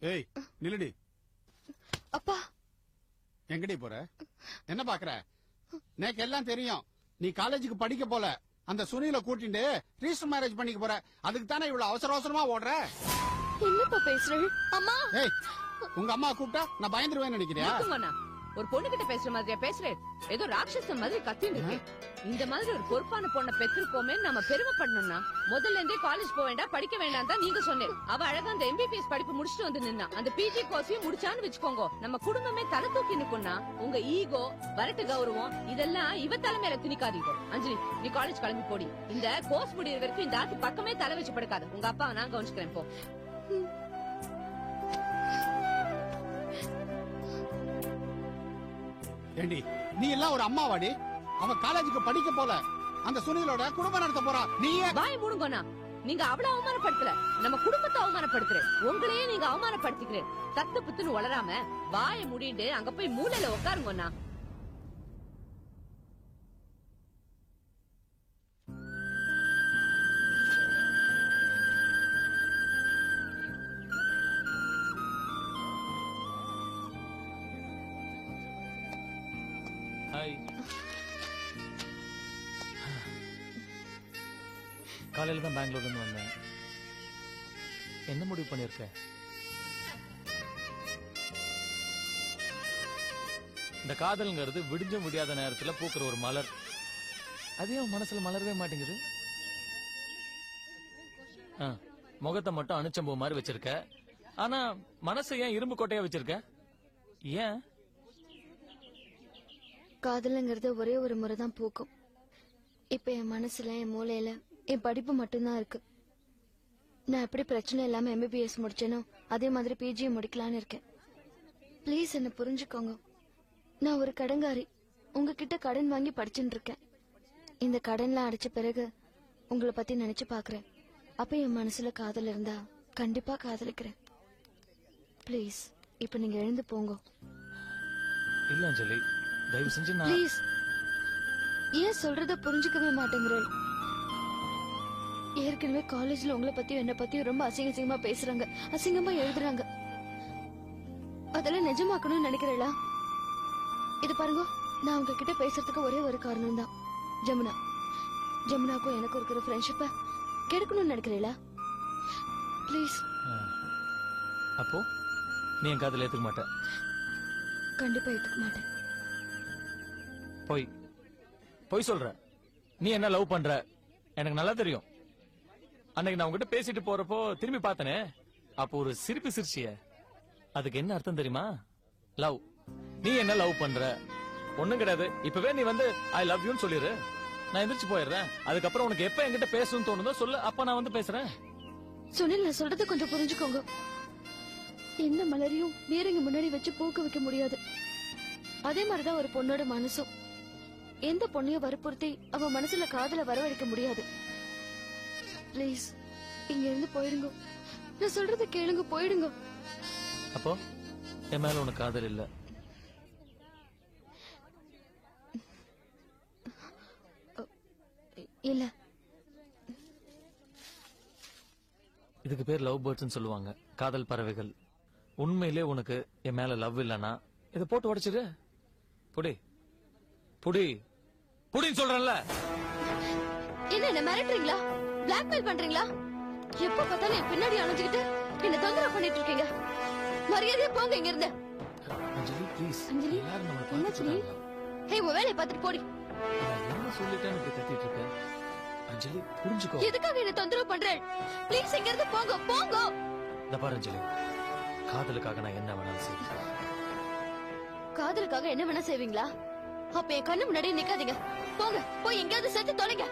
ஏய் நில்லுடி. அப்பா எங்கடி போற? என்ன பாக்குற? எனக்கு எல்லாம் தெரியும். நீ காலேஜுக்கு படிக்க போல, அந்த சுனில கூட்டிட்டு ரிஜிஸ்டர் மேரேஜ் பண்ணிக்க போற. அதுக்கு தானே இவ்வளவு அவசர அவசரமா ஓடுற? என்னப்பா பேசுற? அம்மா ஏய், உங்க அம்மா கூப்பிட்டா நான் பயந்துருவேன்னு நினைக்கிறியா? ஒரு பொண்ணு கிட்ட பேசுற மாதிரியா பேசுறேன்? ஏதோ ராட்சசன் மாதிரி கத்திட்டு இருக்கு. இந்த மாதிரி ஒரு பொறுப்பான பொண்ணை பெற்றிருக்கோமே நம்ம பெருமைப்படணும்னா முதல்ல இருந்தே காலேஜ் போக வேண்டாம், படிக்க வேண்டாம் தான் நீங்க சொன்னேன். அவ அழகா அந்த எம்பிபிஎஸ் படிப்பு முடிச்சுட்டு வந்து நின்னா. அந்த பிஜி கோர்ஸையும் முடிச்சான்னு வச்சுக்கோங்க, நம்ம குடும்பமே தலை தூக்கி நிக்கும்னா உங்க ஈகோ, வரட்டு கௌரவம் இதெல்லாம் இவ தலைமையில திணிக்காதீங்க. அஞ்சலி, நீ காலேஜ் கிளம்பி போடி. இந்த கோர்ஸ் முடிகிற வரைக்கும் இந்த ஆத்து பக்கமே தலை வச்சு படுக்காது. உங்க அப்பா நான் கவனிச்சுக்கிறேன் போ. ஏண்டி நீ எல்லாம் ஒரு அம்மாவாடி? அவன் காலேஜுக்கு படிக்க போல, அந்த சுனிலோட குடும்பம் நடத்த போறா. நீயே வாய் மூடுங்கண்ணா. நீங்க அவளை அவமானப்படுத்தல, நம்ம குடும்பத்தை அவமானப்படுத்துற. உங்களையே நீங்க அவமானப்படுத்திக்கிறேன். தத்து புத்துன்னு வளராம வாயை மூடிட்டு அங்க போய் மூலையில உட்காருங்கண்ணா. காலையில தான் பெங்களூர்ல இருந்து வந்தேன். என்ன முடிவு பண்ணிருக்க? இந்த காதல்ங்கிறது விடிஞ்ச முடியாத நேரத்துல பூக்குற ஒரு மலர். அதே மனசுல மலரவே மாட்டேங்குது. முகத்தை மட்டும் அனுச்சம்பூ மாதிரி வச்சிருக்க, ஆனா மனசை ஏன் இரும்பு கோட்டையா வச்சிருக்க? ஏன்? காதலுங்கிறது ஒரே ஒரு முறைதான் பூக்கும். இப்ப என் மனசுல, என் மூளையில என் படிப்பு மட்டும்தான் இருக்கு. நான் எப்படி பிரச்சனை இல்லாம எம்பிபிஎஸ் முடிச்சேனோ அதே மாதிரி பிஜியை முடிக்கலான்னு இருக்கேன். பிளீஸ் என்ன புரிஞ்சுக்கோங்க. நான் ஒரு கடன்காரி, உங்ககிட்ட கடன் வாங்கி படிச்சுட்டு இருக்கேன். இந்த கடன்லாம் அடைச்ச பிறகு உங்களை பத்தி நினைச்சு பாக்குறேன். அப்ப என் மனசுல காதல் இருந்தா கண்டிப்பா காதலிக்கிறேன். பிளீஸ் இப்ப நீங்க எழுந்து போங்க. இல்ல அஞ்சலி, தயவு செஞ்சு பிளீஸ். ஏன் சொல்றத புரிஞ்சுக்கவே மாட்டேங்கிறேன்? ஏற்கனவே காலேஜ்ல உங்களை பத்தியும் என்ன பத்தியும் ரொம்ப அசிங்கமா பேசுறாங்க, அசிங்கமா எழுதுறாங்க. அதெல்லாம் நிஜமாக்கணும்னு நினைக்கிறீங்களா? இது பாருங்க, நான் உங்ககிட்ட பேசுறதுக்கு ஒரே ஒரு காரணம் தான். ஜமுனா, ஜமுனாக்கும் எனக்கு இருக்கிற ஃப்ரெண்ட்ஷிப்ப கெடுக்கணும்னு நினைக்கிறீங்களா? பிளீஸ். அப்போ நீ என் காதல ஏத்துக்க மாட்ட? கண்டிப்பா ஏத்துக்க மாட்டேன். போய் சொல்ற. நீ என்ன லவ் பண்ற எனக்கு நல்லா தெரியும். அன்னைக்கு நான் உங்ககிட்ட பேசிட்டு போறப்போ திரும்பி பார்த்தனே, அப்போ ஒரு சிரிப்பு சிரிச்சிய. அதுக்கு என்ன அர்த்தம் தெரியுமா? லவ். நீ என்ன லவ் பண்ற? ஒண்ணும் கிடையாது. இப்பவே நீ வந்து ஐ லவ் யூன்னு சொல்லிரு, நான் எந்திரிச்சு போயிடுறேன். அதுக்கப்புறம் உனக்கு எப்ப என்கிட்ட பேசணும்னு தோணுதோ சொல்லு, அப்ப நான் வந்து பேசுறேன். சுனில், நான் சொல்றத கொஞ்சம் புரிஞ்சுக்கோங்க. எந்த மலரையும் வேறங்க முன்னாடி வச்சு பூக்க வைக்க முடியாது. அதே மாதிரிதான் ஒரு பொண்ணோட மனசும். எந்த பொண்ணையும் வற்புறுத்தி அவ மனசுல காதல வரவழைக்க முடியாது. பிளீஸ் இங்க இருந்து போயிடுங்க. நான் சொல்றத கேளுங்க, போயிடுங்க. அப்போ என் மேல உனக்கு காதல் இல்ல? இல்ல. இதுக்கு பேர் லவ் பேர்ட்ஸ் சொல்லுவாங்க, காதல் பறவைகள். உண்மையிலே உனக்கு என் மேல லவ் இல்லனா இத போட்டு உடைச்சிரு. புடி புடி புடின்னு சொல்றேன்ல. என்ன மிரட்டுறீங்களா? பிளாக்மெயில் பண்றீங்களா? எப்ப பார்த்தாலும் என் பின்னாடி அணைஞ்சுக்கிட்டு என்ன தொந்தரவு பண்ணிட்டு இருக்கீங்க. மரியாதையா போங்க இங்க இருந்து. அஞ்சலி ப்ளீஸ். அஞ்சலி, என்னாச்சு? ஹே, உன் வேலையை பார்த்துட்டு போடி. என்ன சொல்லிட்டேன்னு இப்படி கத்திட்டு இருக்க? அஞ்சலி புரிஞ்சுக்கோ. எதுக்காக என்ன தொந்தரவு பண்றேன்? ப்ளீஸ் இங்க இருந்து போங்க, போங்க. இந்த பாரு அஞ்சலி, காதலுக்காக நான் என்ன வேணாலும் செய்வேன். காதலுக்காக என்ன வேணா செய்வீங்களா? அப்ப என் கண்ணு முன்னாடி நிக்காதீங்க. போங்க, போய் எங்கேயாவது செத்து தொலைங்க.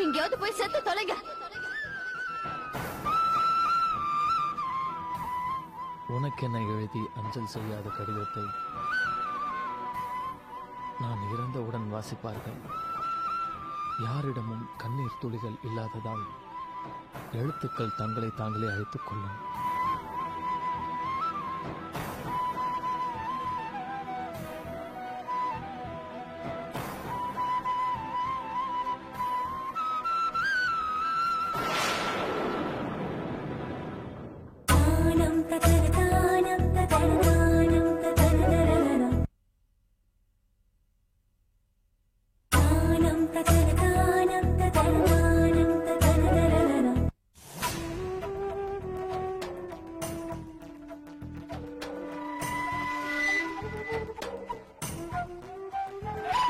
எங்கேயாவது போய் செத்து தொலைங்க. உனக்கென எழுதி அஞ்சல் செய்யாத கடிதத்தை நான் இறந்தவுடன் வாசிப்பார்கள். யாரிடமும் கண்ணீர் துளிகள் இல்லாததால் எழுத்துக்கள் தங்களை தாங்களே அழைத்துக் கொள்ளும்.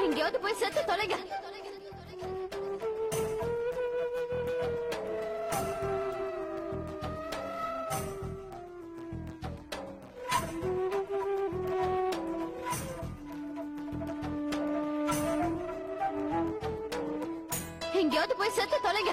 எங்கேயாவது போய் செத்து தொலைங்க. எங்கேயாவது போய் செத்து தொலைங்க.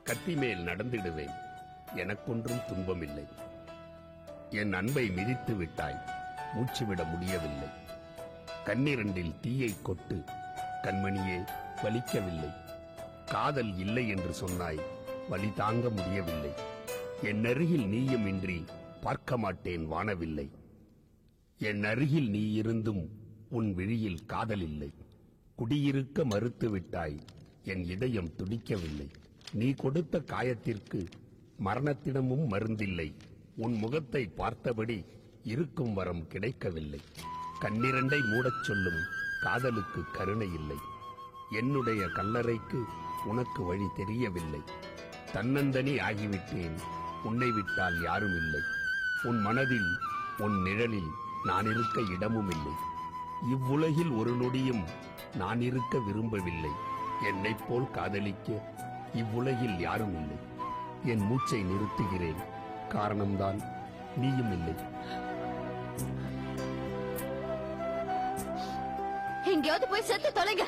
கத்தி மேல் நடந்திடுவேன், எனக்கொன்றும் துன்பமில்லை. என் அன்பை மிதித்து விட்டாய், மூச்சுவிட முடியவில்லை. கண்ணிரண்டில் தீயை கொட்டு, கண்மணியே வலிக்கவில்லை. காதல் இல்லை என்று சொன்னாய், வலி தாங்க முடியவில்லை. என் அருகில் நீயும் இன்றி பார்க்க மாட்டேன் வானவில்லை. என் அருகில் நீ இருந்தும் உன் விழியில் காதல் இல்லை. குடியிருக்க மறுத்து விட்டாய், என் இதயம் துடிக்கவில்லை. நீ கொடுத்த காயத்திற்கு மரணத்திடமும் மருந்தில்லை. உன் முகத்தை பார்த்தபடி இருக்கும் வரம் கிடைக்கவில்லை. கண்ணிரண்டை மூடச் சொல்லும் காதலுக்கு கருணை இல்லை. என்னுடைய கல்லறைக்கு உனக்கு வழி தெரியவில்லை. தன்னந்தனி ஆகிவிட்டேன், உன்னை விட்டால் யாரும் இல்லை. உன் மனதில் உன் நிழலில் நான் இருக்க இடமும் இல்லை. இவ்வுலகில் ஒரு நொடியும் நான் இருக்க விரும்பவில்லை. என்னைப் போல் காதலிக்க இவ்வுலகில் யாரும் இல்லை. என் மூச்சை நிறுத்துகிறேன், காரணம்தான் நீயும் இல்லை. எங்கேயாவது போய் செத்து தொலைங்க.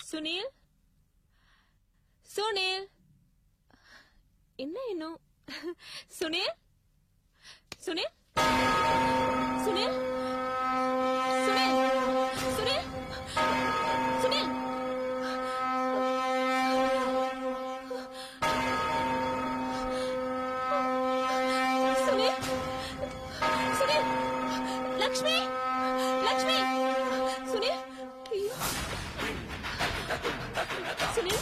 சுனில், சுனில், என்ன இன்னும்? சுனில், சுனில், சுனில், சுனில், சுனில், சுனில். சுனில், சுனில், லக்ஷ்மி, லக்ஷ்மி, சுனில், ஐயோ. சுனில்,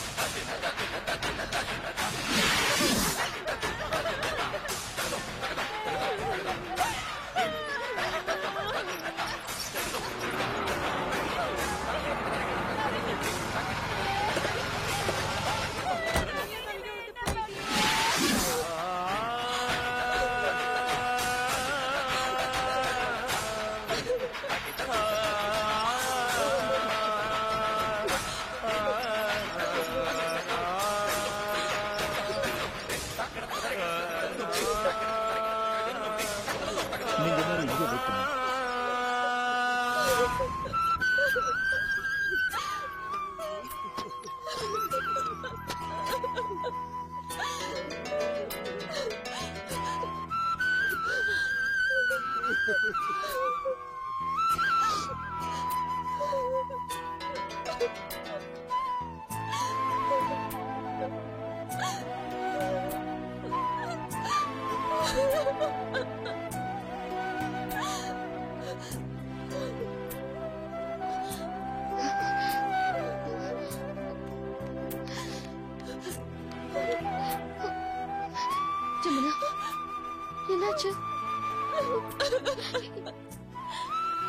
என்னாச்சு?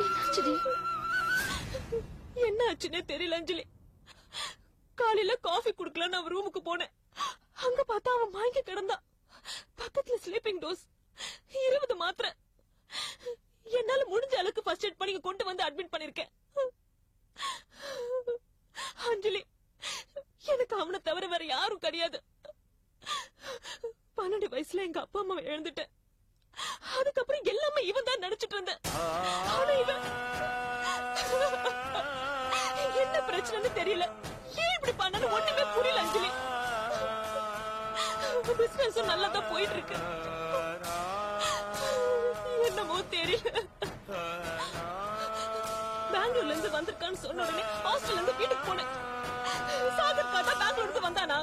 என்னாச்சுடி? என்ன ஆச்சுன்னே தெரியல அஞ்சலி. காலையில காஃபி குடுக்கலான்னு அவன் ரூமுக்கு போனேன். அங்க பார்த்தா அவன் மயங்கி கிடந்தான். பக்கத்துல ஸ்லீப்பிங் டோஸ், 20 மாத்திரை. என்னால முடிஞ்ச அளவுக்கு ஃபர்ஸ்ட் எய்ட் பண்ணி கொண்டு வந்து அட்மிட் பண்ணிருக்கேன். அஞ்சலி, எனக்கு அவனை தவிர வேற யாரும் கிடையாது. 12 வயசுல எங்க அப்பா அம்மாவை இழந்துட்டேன். அதுக்கப்புறம் எல்லாமே இவன் தான் நினைச்சிட்டு இருந்தேன். ஆனா இவன் என்ன பிரச்சனைன்னு தெரியல. ஏன் இப்படி பண்ணனு ஒண்ணுமே புரியல அஞ்சலி. பிசினஸ் நல்லா தான் போயிட்டு இருக்கு. என்னமோ தெரியல. பெங்களூர்ல இருந்து வந்திருக்கான்னு சொன்ன உடனே ஹாஸ்டல்ல இருந்து வீட்டுக்கு போனேன். சாகர் பார்த்தா பெங்களூருக்கு வந்தானா?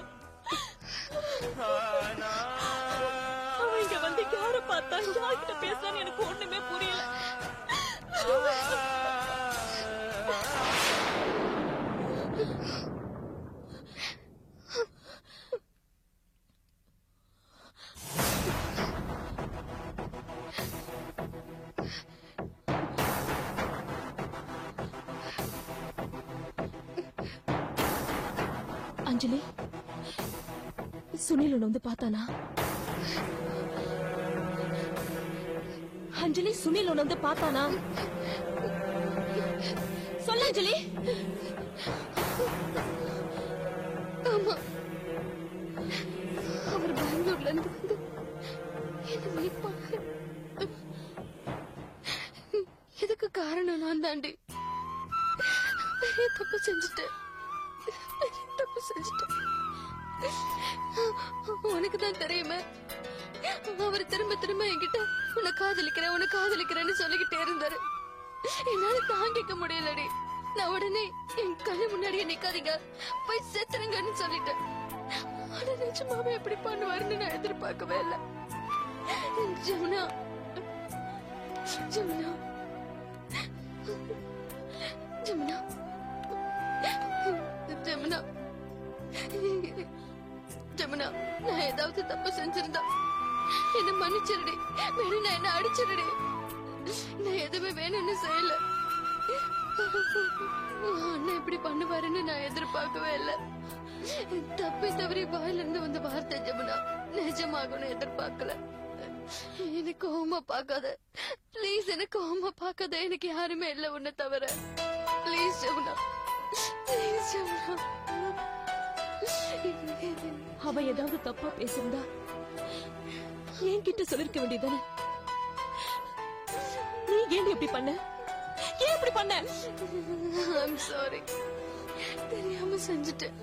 அவன் இங்க வந்து யார பார்த்தா யார்கிட்ட பேசுறான்னு எனக்கு ஒண்ணுமே புரியல. அஞ்சலி, சுனில் உன்னை வந்து பார்த்தானா? அஞ்சலி, சுனில் உன்னை வந்து பார்த்தானா? சொல்ல அஞ்சலி. ஆமா, அவர் பெங்களூர்ல இருந்து வந்து என்ன மீட் பண்ணாரு. இதுக்கு காரணம் நான் தாண்டி. பெரிய தப்பு செஞ்சுட்டேன். உனக்கு தான் தெரியுமே, அவர் திரும்ப திரும்ப என்கிட்ட உன்னை காதலிக்கிறேன்னு சொல்லிக்கிட்டே இருந்தாரு. என்னால தாங்கிக்க முடியலடி. நான் உடனே என் கண்ணு முன்னாடியே நிக்காதீங்க, போய் செத்துருங்கன்னு சொல்லிட்டேன். ஆனா நிஜமாவே எப்படி பண்ணுவாருன்னு நான் எதிர்பார்க்கவே இல்லை. ஜமுனா, ஜமுனா, ஜமுனா, ஜமுனா, ஜமுனா, நான் ஏதாவது தப்பு செஞ்சிருந்தா என்ன மன்னிச்சிருடி. வேணும் நான் என்ன அடிச்சிருடி. நான் எதுவுமே வேணும்னு செய்யல. அண்ணன் இப்படி பண்ணுவாருன்னு நான் எதிர்பார்க்கவே இல்லை. தப்பி தவறி வாயில இருந்து வந்த வார்த்தை ஜமுனா, நிஜமாகணும் எதிர்பார்க்கல. எனக்கு கோவமா பார்க்காத பிளீஸ், எனக்கு கோவமா பார்க்காத. எனக்கு யாருமே இல்லை உன்னை தவிர. Please Jamuna, please Jamuna. அவ ஏதாவது தப்பா பேசிருந்தா என்கிட்ட சொல்லிருக்க வேண்டியதானே? நீ ஏன் இப்படி பண்ண? ஏன் இப்படி பண்ண? I'm sorry, தெரியாம செஞ்சுட்டேன்.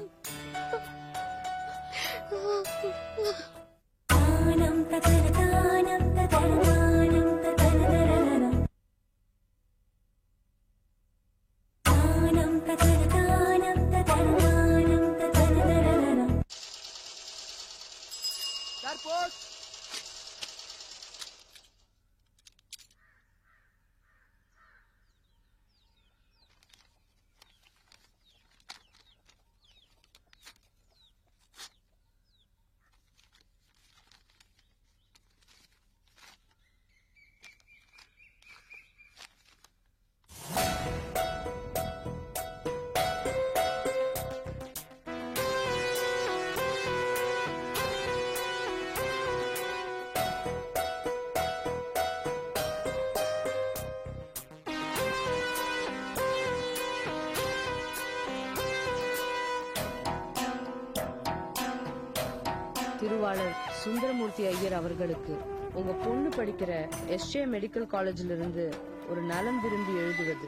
திருவாளர் சுந்தரமூர்த்தி ஐயர் அவர்களுக்கு உங்க பொண்ணு படிக்கிற எஸ்ஜே மெடிக்கல் காலேஜ்ல இருந்து ஒரு நலம் விரும்பி எழுதுவது.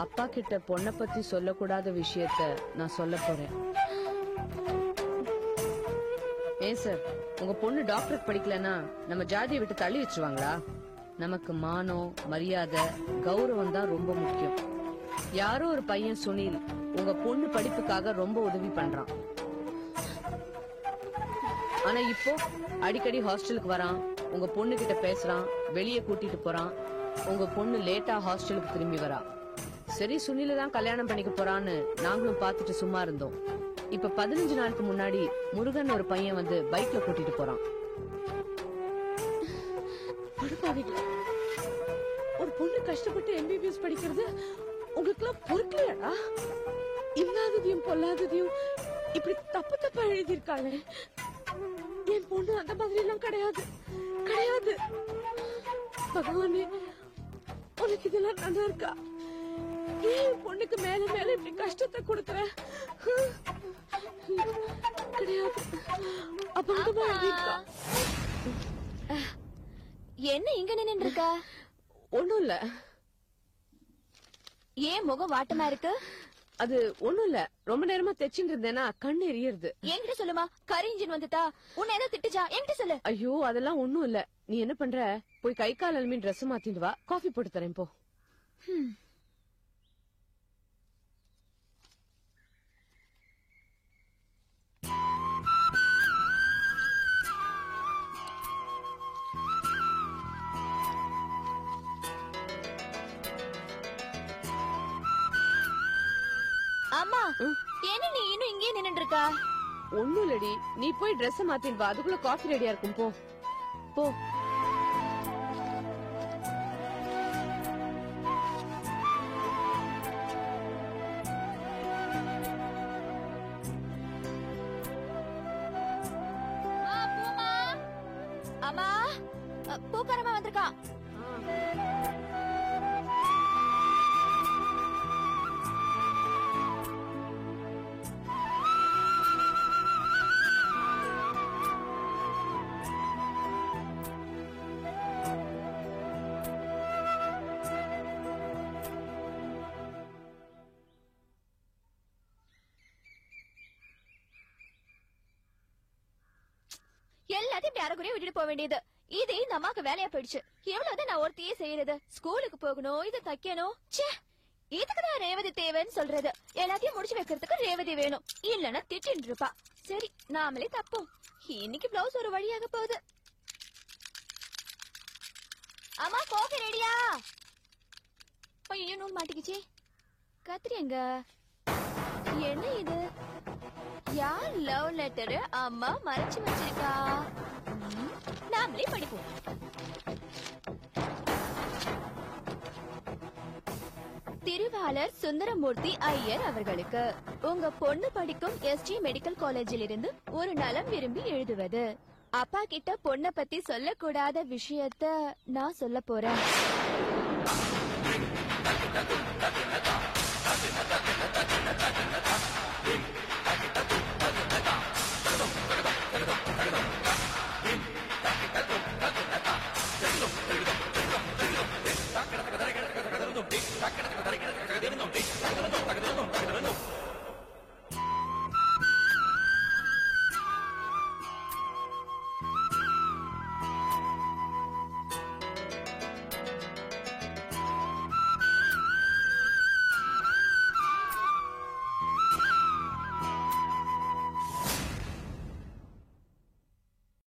அப்பா கிட்ட பொண்ணை பத்தி சொல்லக்கூடாத விஷயத்த நான் சொல்ல போறேன். ஏன் சார், உங்க பொண்ணு டாக்டருக்கு படிக்கலன்னா நம்ம ஜாதியை விட்டு தள்ளி வச்சிருவாங்களா? நமக்கு மானம், மரியாதை, கௌரவம் தான் ரொம்ப முக்கியம். யாரோ ஒரு பையன் சுனில் உங்க பொண்ணு படிப்புக்காக ரொம்ப உதவி பண்றான். ஆனா இப்போ அடிக்கடி ஹாஸ்டலுக்கு வரான், உங்க பொண்ணு கிட்ட பேசுறான், வெளியே கூட்டிட்டு போறான். உங்க பொண்ணு லேட்டா ஹாஸ்டலுக்கு திரும்பி வரா. சரி, சுனில தான் கல்யாணம் பண்ணிக்க போறான்னு நாங்களும் பாத்துட்டு சும்மா இருந்தோம். இப்ப 15 நாளுக்கு முன்னாடி முருகன் ஒரு பையன் வந்து பைக்ல கூட்டிட்டு போறான். அடப்பாவீங்களா, ஒரு பொண்ணு கஷ்டப்பட்டு எம்பிபிஎஸ் படிக்கிறது உங்களுக்கு எல்லாம் பொறுக்கலையாடா? இல்லாததையும் பொல்லாததையும் இப்படி தப்பு தப்பா எழுதியிருக்காளே. என் பொண்ணு அந்த மாதிரி எல்லாம் கிடையாது, கிடையாது. பகவானே, உனக்கு இதெல்லாம் நல்லா இருக்கா? ஏன் என் பொண்ணுக்கு மேல மேல இப்படி கஷ்டத்தை கொடுக்குற? கிடையாது, அபங்கமா எழுதியிருக்கா. என்ன இங்க நின்னு இருக்க? ஒண்ணும் இல்ல. ஏன் முகம் வாட்டமா இருக்கு? அது ஒண்ணும் இல்ல, ரொம்ப நேரமா தைச்சுட்டு இருந்தேன்னா கண்ணு எரியுது. என்கிட்ட சொல்லுமா, கரி இன்ஜின் வந்துட்டா? உன்னை ஏதோ திட்டுச்சா? என்கிட்ட சொல்லு. ஐயோ, அதெல்லாம் ஒண்ணும் இல்ல. நீ என்ன பண்ற, போய் கை கால் அலுமி ட்ரெஸ் மாத்திட்டு வா, காஃபி போட்டு தரேன் போ. அம்மா, என்ன நீ இன்னும் இங்கே நின்னு இருக்க? ஒண்ணும் இல்லடி, நீ போய் ட்ரெஸ் மாத்திட்டு வா, அதுக்குள்ள காஃபி ரெடியா இருக்கும் போ போ. அம்மா, பூக்காரமா வந்திருக்கான். எல்லாத்தையும் இப்படி அரைக்குறையா விட்டுட்டு போக வேண்டியது. இது இந்த அம்மாக்கு வேலையா போயிடுச்சு. எவ்வளவுதான் நான் ஒருத்தையே செய்யறது? ஸ்கூலுக்கு போகணும், இதை தைக்கணும். ச்சே, இதுக்குதான் ரேவதி தேவைன்னு சொல்றது. எல்லாத்தையும் முடிச்சு வைக்கிறதுக்கு ரேவதி வேணும், இல்லன்னா திட்டின்னு இருப்பா. சரி, நாமளே தப்போம். இன்னைக்கு பிளவுஸ் ஒரு வழியாக போகுது. அம்மா, காஃபி ரெடியா? ஐயோ, நூல் மாட்டிக்கிச்சு. கத்திரி எங்க? என்ன இது? யார் லவ் லெட்டர் அம்மா மறைச்சு வச்சிருக்கா? நாமளே படிப்போம். திருவாளர் சுந்தரமூர்த்தி ஐயர் அவர்களுக்கு, உங்க பொண்ணு படிக்கும் எஸ்டி மெடிக்கல் காலேஜில் இருந்து ஒரு நலம் விரும்பி எழுதுவது. அப்பா கிட்ட பொண்ண பத்தி சொல்லக்கூடாத விஷயத்த நான் சொல்ல போறேன்.